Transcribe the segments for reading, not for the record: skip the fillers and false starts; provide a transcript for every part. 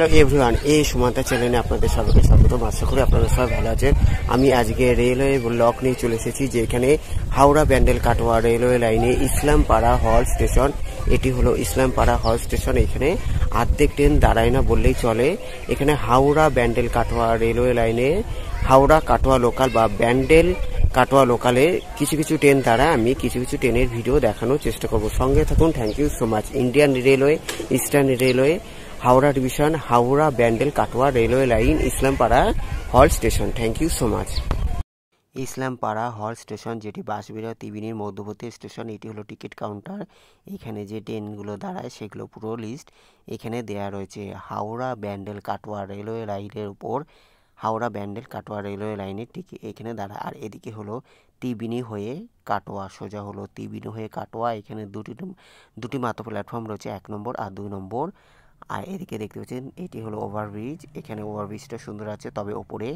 Hello everyone, এই সুমান্তা চ্যানেলে আপনাদের সবাইকে স্বাগতম। আশা করি আপনারা সবাই ভালো আছেন। আমি আজকে রেলওয়ে ব্লক নিয়ে চলে এসেছি, যেখানে হাওড়া ব্যান্ডেল কাটোয়া রেলওয়ে লাইনে ইসলামপাড়া হল স্টেশন। এটি হলো ইসলামপাড়া হল স্টেশন। এখানে অর্ধেক ট্রেন দাঁড়ায় না বললেই চলে। এখানে হাওড়া ব্যান্ডেল কাটোয়া রেলওয়ে লাইনে হাওড়া কাটোয়া লোকাল বা ব্যান্ডেল কাটোয়া লোকালে কিছু কিছু ট্রেন দ্বারা আমি কিছু কিছু ট্রেনের ভিডিও দেখানোর চেষ্টা করব। সঙ্গে থাকুন। Thank you so much. Indian railway, eastern railway, Howrah division, Howrah Bandel Katwa railway line, Islampara halt station. Thank you so much. Islampara halt station, যেটি বাঁশবেড়িয়া ত্রিবেণীর মধ্যবর্তী স্টেশন। এটি হলো টিকিট কাউন্টার। এখানে যে ট্রেনগুলো দাঁড়ায় সেগুলো পুরো লিস্ট এখানে দেয়া রয়েছে। হাওড়া ব্যান্ডেল কাটোয়া রেলওয়ে লাইনের উপর হাওড়া ব্যান্ডেল কাটোয়া রেলওয়ে লাইনের টিকিট এখানে দাঁড়ায়। আর এদিকে হলো ত্রিবেণী হয়ে কাটোয়া, সোজা হলো ত্রিবেণী হয়ে কাটোয়া। এখানে দুটি মাত্র প্ল্যাটফর্ম রয়েছে, 1 নম্বর আর 2 নম্বর। আর এদিকে দেখতে পাচ্ছেন এটি হলো ওভারব্রিজ। এখানে ওভারব্রিজটা সুন্দর আছে, তবে ওপরে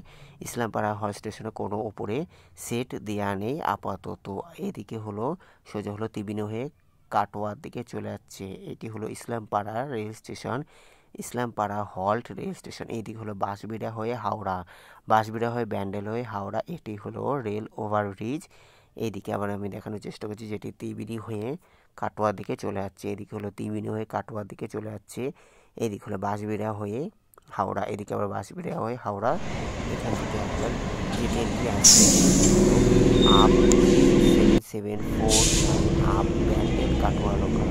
ইসলামপাড়া হল স্টেশনে কোনো ওপরে সেট দেওয়া নেই আপাতত। এদিকে হলো সোজা হলো ত্রিবেণী হয়ে কাটোয়ার দিকে চলে যাচ্ছে। এটি হলো Islampara rail station, Islampara halt rail station. এইদিকে হলো বাঁশবেড়িয়া হয়ে হাওড়া, বাঁশবেড়িয়া হয়ে ব্যান্ডেল হয়ে হাওড়া। এটি হলো রেল ওভারব্রিজ। এইদিকে আবার আমি দেখানোর চেষ্টা করছি, যেটি ত্রিবেণী হয়ে কাটোয়ার দিকে চলে যাচ্ছে। এদিকে হলো ত্রিবেণী হয়ে কাটোয়ার দিকে চলে যাচ্ছে। এদিকে হলো বাঁশবেড়িয়া হয়ে হাওড়া, এদিকে আবার বাঁশবেড়িয়া হয়ে হাওড়া। এখান থেকে একবার যে ট্রেনটি আসছে up 774 up Bandel Katwa local.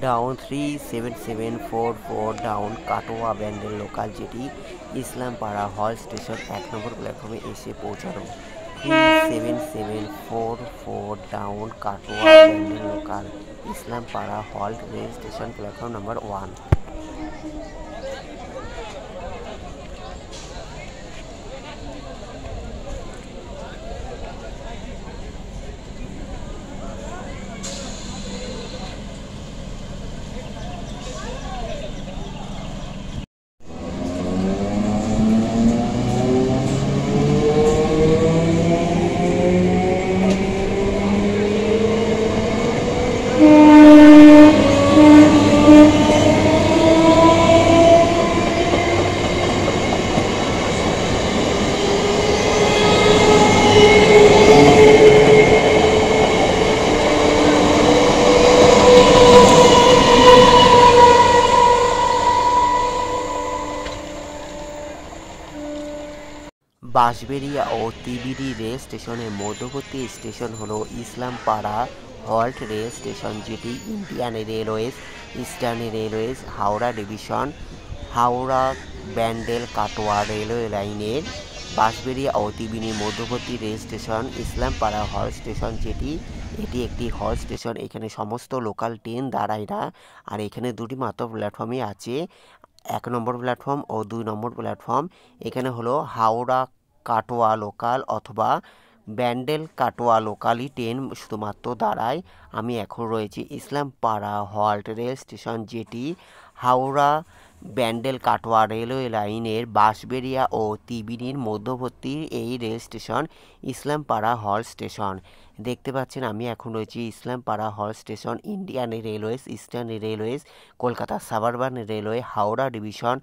Down 37744 down Katwa Bandel local, যেটি ইসলামপাড়া হল স্টেশন 1 নম্বর প্ল্যাটফর্মে এসে পৌঁছানো। 37744 down Katwa Bandel local, Islampara halt rail station, platform number 1। Bansberia ও ত্রিবেণী রেল স্টেশনের মধ্যবর্তী স্টেশন হলো ইসলামপাড়া হল্ট রেল স্টেশন, যেটি Indian railways, eastern railways, Howrah division, Howrah Bandel Katwa railway লাইনের বাঁশবেড়িয়া ও ত্রিবেণীর মধ্যবর্তী rail station Islampara halt station, এটি একটি হল স্টেশন। এখানে সমস্ত লোকাল ট্রেন দাঁড়ায় না। আর এখানে দুটি মাত্র প্ল্যাটফর্মই আছে, 1 নম্বর প্ল্যাটফর্ম ও 2 নম্বর প্ল্যাটফর্ম। এখানে হলো হাওড়া কাটোয়া লোকাল অথবা ব্যান্ডেল কাটোয়া লোকালি ট্রেন শুধুমাত্র দাঁড়ায়। আমি এখন রয়েছি ইসলামপাড়া হল্ট রেল স্টেশন, যেটি হাওড়া ব্যান্ডেল কাটোয়া রেলওয়ে লাইনের বাঁশবেড়িয়া ও তিবিরির মধ্যবর্তী এই rail station Islampara halt station. দেখতে পাচ্ছেন আমি এখন রয়েছি Islampara halt station, Indian railways, eastern railways, Kolkata suburban railway, Howrah division,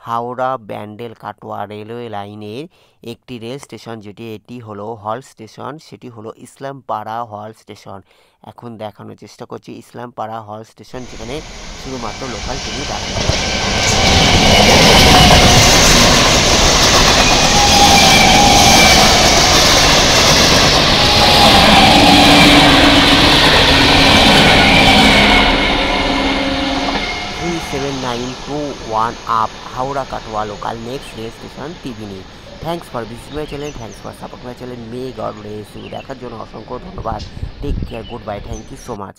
Howrah Bandel Katwa railway লাইনের একটি রেল স্টেশন, যেটি এটি হলো হল্ট স্টেশন, সেটি হলো ইসলামপাড়া হল্ট স্টেশন। এখন দেখানোর চেষ্টা করছি ইসলামপাড়া হল্ট স্টেশন, যেখানে শুধুমাত্র লোকাল ট্রেনই দাঁড়ায়। 7921 up Howrah Katwa local, next rail station Tibini. Thanks for visiting my channel, thanks for supporting my channel. May God bless you. দেখার জন্য অসংখ্য ধন্যবাদ। Take care, good bye, thank you so much.